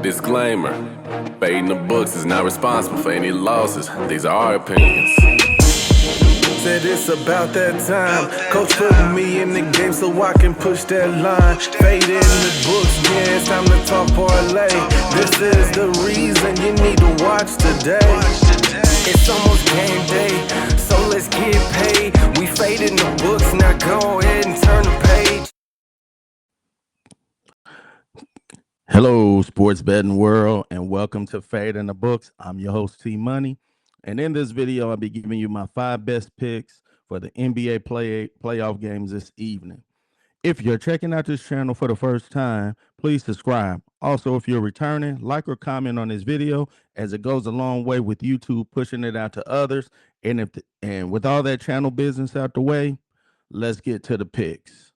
Disclaimer, fading the books is not responsible for any losses. These are our opinions. Said it's about that time. Coach putting me in the game so I can push that line. Fading the books, yeah, it's time to talk parlay. This is the reason you need to watch today. It's almost game day, so let's get paid. We fading the books, now go ahead and turn the page. Hello, sports betting world, and welcome to Fade in the Books. I'm your host, T Money, and in this video, I'll be giving you my 5 best picks for the NBA playoff games this evening. If you're checking out this channel for the first time, please subscribe. Also, if you're returning, like or comment on this video, as it goes a long way with YouTube pushing it out to others. And with all that channel business out the way, let's get to the picks.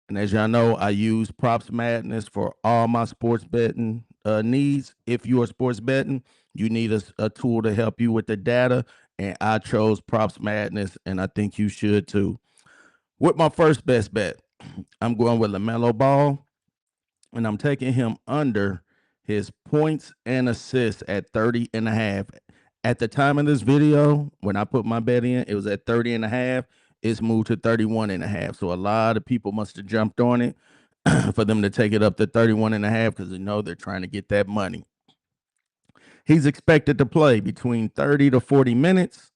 And as y'all know, I use Props Madness for all my sports betting needs. If you are sports betting, you need a tool to help you with the data. And I chose Props Madness, and I think you should too. With my first best bet, I'm going with LaMelo Ball, and I'm taking him under his points and assists at 30.5. At the time of this video, when I put my bet in, it was at 30.5. It's moved to 31.5. So a lot of people must have jumped on it for them to take it up to 31.5 because they know they're trying to get that money. He's expected to play between 30 to 40 minutes.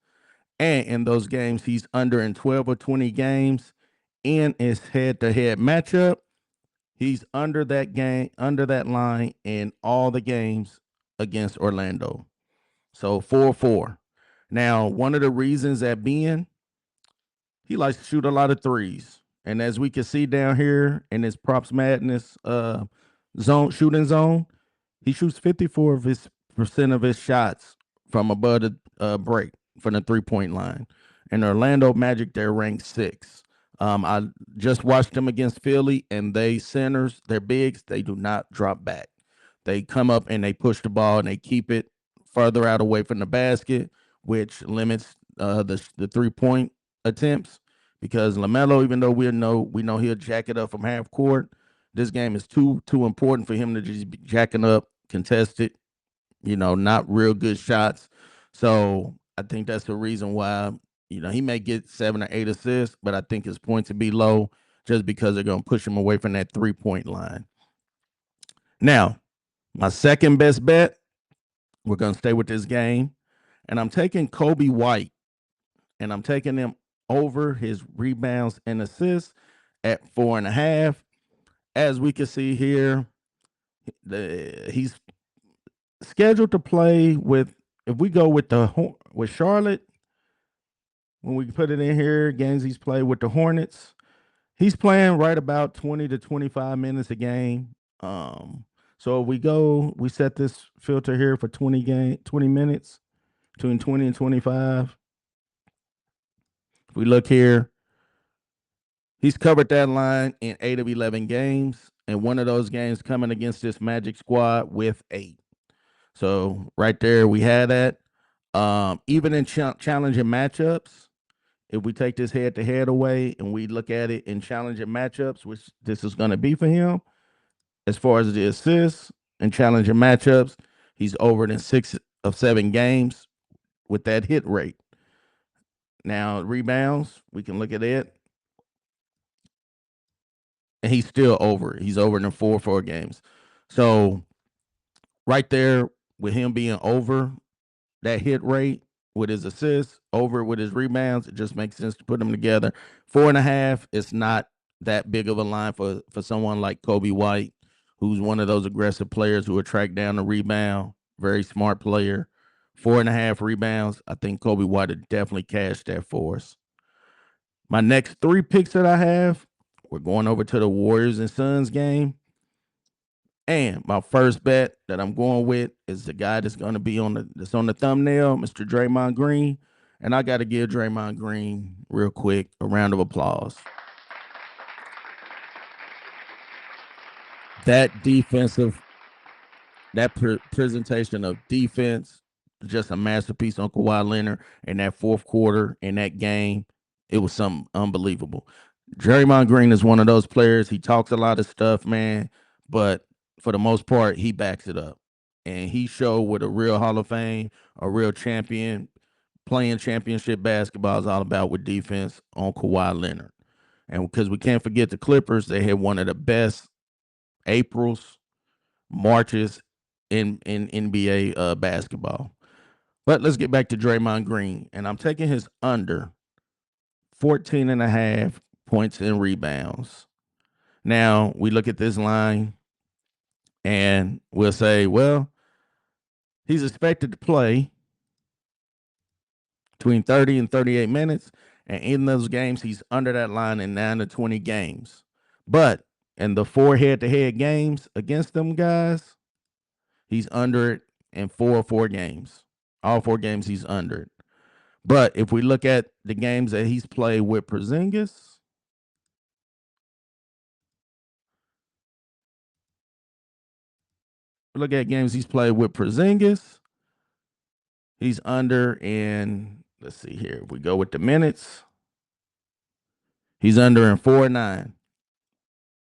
And in those games, he's under in 12 or 20 games. In his head-to-head matchup, he's under that line in all the games against Orlando. So 4-4. Now, one of the reasons that being, he likes to shoot a lot of threes. And as we can see down here in his Props Madness shooting zone, he shoots 54% of his shots from above the break from the three-point line. And Orlando Magic, they're ranked 6. I just watched them against Philly, and they're bigs, they do not drop back. They come up and they push the ball and they keep it further out away from the basket, which limits the three-point attempts, because LaMelo, even though we know he'll jack it up from half court, this game is too important for him to just be jacking up contested, not real good shots. So I think that's the reason why, he may get 7 or 8 assists, but I think his points will be low just because they're going to push him away from that three-point line. Now, my second best bet, we're going to stay with this game, and I'm taking Kobe White, and I'm taking him over his rebounds and assists at 4.5. As we can see here, he's scheduled to play with, if we go with Charlotte, when we put it in here, games he's played with the Hornets, he's playing right about 20 to 25 minutes a game. So if we set this filter here for 20 minutes, between 20 and 25. If we look here, he's covered that line in 8 of 11 games, and one of those games coming against this Magic squad with 8. So right there, we had that. Even in challenging matchups, if we take this head-to-head away and we look at it in challenging matchups, which this is going to be for him, as far as the assists and challenging matchups, he's over in 6 of 7 games with that hit rate. Now, rebounds, we can look at it. And he's still over. He's over in the 4 games. So right there, with him being over that hit rate with his assists, over with his rebounds, it just makes sense to put them together. 4.5 is not that big of a line for someone like Kobe White, who's one of those aggressive players who will track down the rebound. Very smart player. 4.5 rebounds. I think Kobe White would definitely cash that for us. My next 3 picks that I have, we're going over to the Warriors and Suns game. And my first bet that I'm going with is the guy that's going to be on the thumbnail, Mr. Draymond Green. And I got to give Draymond Green, real quick, a round of applause. That presentation of defense, just a masterpiece on Kawhi Leonard in that fourth quarter in that game. It was something unbelievable. Draymond Green is one of those players. He talks a lot of stuff, man, but for the most part, he backs it up. And he showed what a real Hall of Fame, a real champion, playing championship basketball is all about with defense on Kawhi Leonard. And because we can't forget the Clippers, they had one of the best Aprils, Marches in NBA basketball. But let's get back to Draymond Green. And I'm taking his under 14 and a half points and rebounds. Now, we look at this line and we'll say, well, he's expected to play between 30 and 38 minutes. And in those games, he's under that line in 9 to 20 games. But in the 4 head-to-head games against them guys, he's under it in 4 games. All 4 games, he's under it. But if we look at the games that he's played with Porzingis, look at games he's played with Porzingis, he's under in, let's see here, if we go with the minutes, he's under in 4-9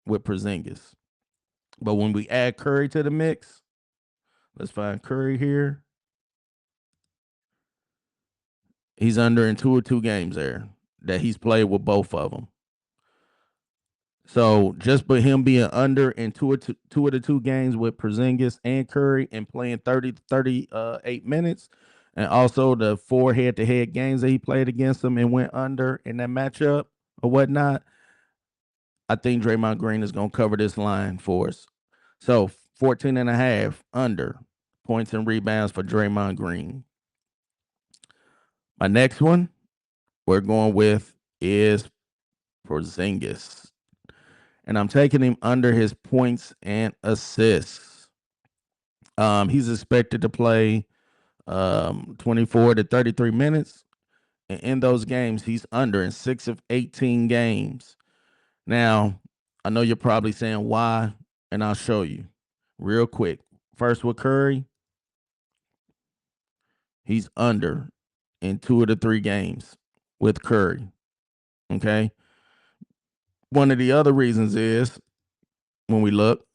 with Porzingis. But when we add Curry to the mix, let's find Curry here. He's under in 2 games there that he's played with both of them. So just by him being under in two of the 2 games with Porzingis and Curry and playing 30 to 38 minutes, and also the 4 head-to-head games that he played against them and went under in that matchup or whatnot, I think Draymond Green is going to cover this line for us. So 14 and a half under points and rebounds for Draymond Green. My next one we're going with is Porzingis. And I'm taking him under his points and assists. He's expected to play 24 to 33 minutes. And in those games, he's under in 6 of 18 games. Now, I know you're probably saying why, and I'll show you real quick. First with Curry, he's under in 2 of the 3 games with Curry. Okay. One of the other reasons is when we look,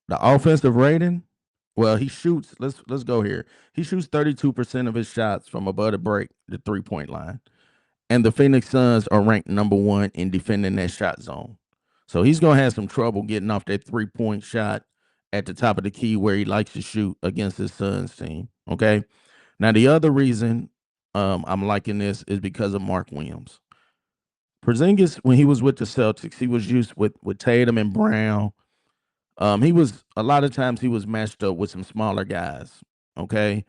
the offensive rating, well, he shoots, let's go here. He shoots 32% of his shots from above the break, the 3-point line. And the Phoenix Suns are ranked number 1 in defending that shot zone. So he's going to have some trouble getting off that 3-point shot at the top of the key where he likes to shoot against his Suns team. Okay. Now, the other reason I'm liking this is because of Mark Williams. Porzingis, when he was with the Celtics, he was used with Tatum and Brown. He was a lot of times he was matched up with some smaller guys, okay,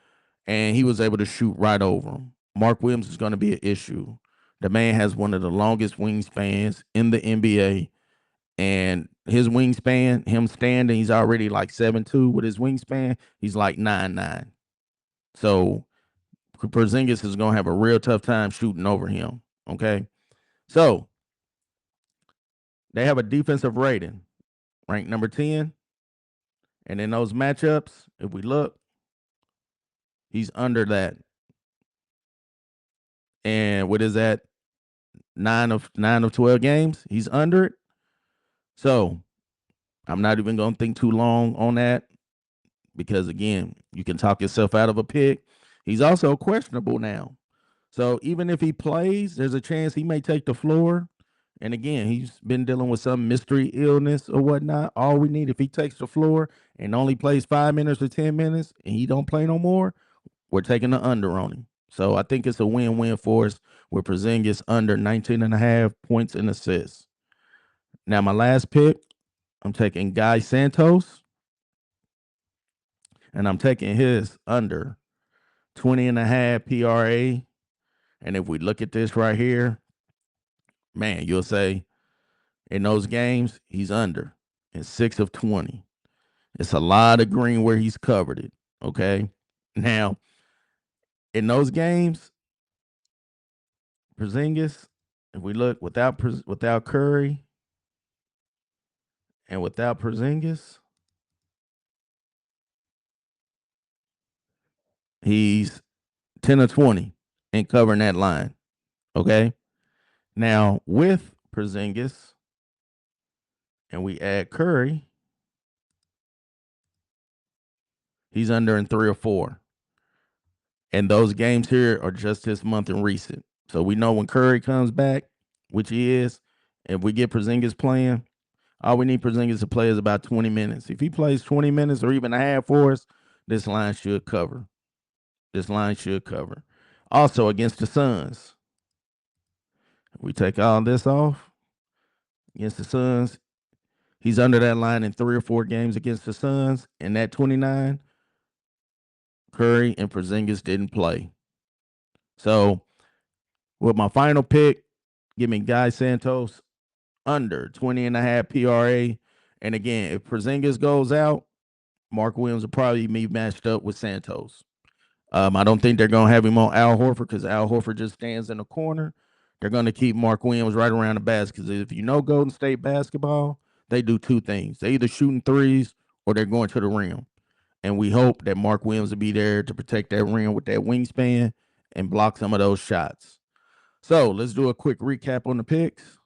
and he was able to shoot right over them. Mark Williams is going to be an issue. The man has one of the longest wingspans in the NBA, and his wingspan, him standing, he's already like 7'2" with his wingspan. He's like 9'9". So Porzingis is going to have a real tough time shooting over him. Okay, so they have a defensive rating ranked number 10. And in those matchups, if we look, he's under that. And what is that? 9 of 12 games, he's under it. So I'm not even going to think too long on that because, again, you can talk yourself out of a pick. He's also questionable now. So even if he plays, there's a chance he may take the floor. And again, he's been dealing with some mystery illness or whatnot. All we need, if he takes the floor and only plays 5 minutes or 10 minutes and he don't play no more, we're taking the under on him. So I think it's a win-win for us with Porzingis under 19 and a half points and assists. Now, my last pick, I'm taking Guy Santos, and I'm taking his under 20 and a half PRA. And if we look at this right here, man, you'll say in those games, he's under in 6 of 20. It's a lot of green where he's covered it. Okay. Now, in those games, Porzingis, if we look without Curry and without Porzingis, he's 10 of 20 in covering that line. Okay. Now, with Porzingis and we add Curry, he's under in 3 or 4. And those games here are just this month and recent. So we know when Curry comes back, which he is, if we get Porzingis playing, all we need Porzingis to play is about 20 minutes. If he plays 20 minutes or even a half for us, this line should cover. This line should cover. Also, against the Suns, we take all this off. Against the Suns, he's under that line in 3 or 4 games against the Suns. And that 29, Curry and Porzingis didn't play. So with my final pick, give me Guy Santos under 20.5 PRA. And again, if Porzingis goes out, Mark Williams will probably be matched up with Santos. I don't think they're going to have him on Al Horford because Al Horford just stands in the corner. They're going to keep Mark Williams right around the basket because if you know Golden State basketball, they do 2 things. They either shooting threes or they're going to the rim. And we hope that Mark Williams will be there to protect that rim with that wingspan and block some of those shots. So let's do a quick recap on the picks.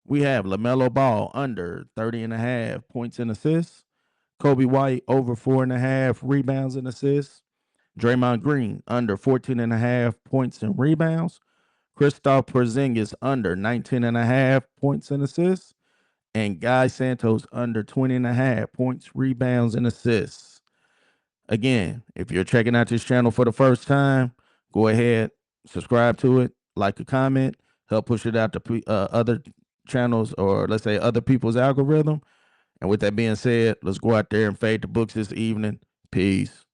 We have LaMelo Ball under 30.5 points and assists. Kobe White over 4.5 rebounds and assists. Draymond Green under 14.5 points and rebounds. Kristaps Porzingis under 19.5 points and assists. And Guy Santos under 20.5 points, rebounds, and assists. Again, if you're checking out this channel for the first time, go ahead, subscribe to it, like a comment, help push it out to other channels or let's say other people's algorithm. And with that being said, let's go out there and fade the books this evening. Peace.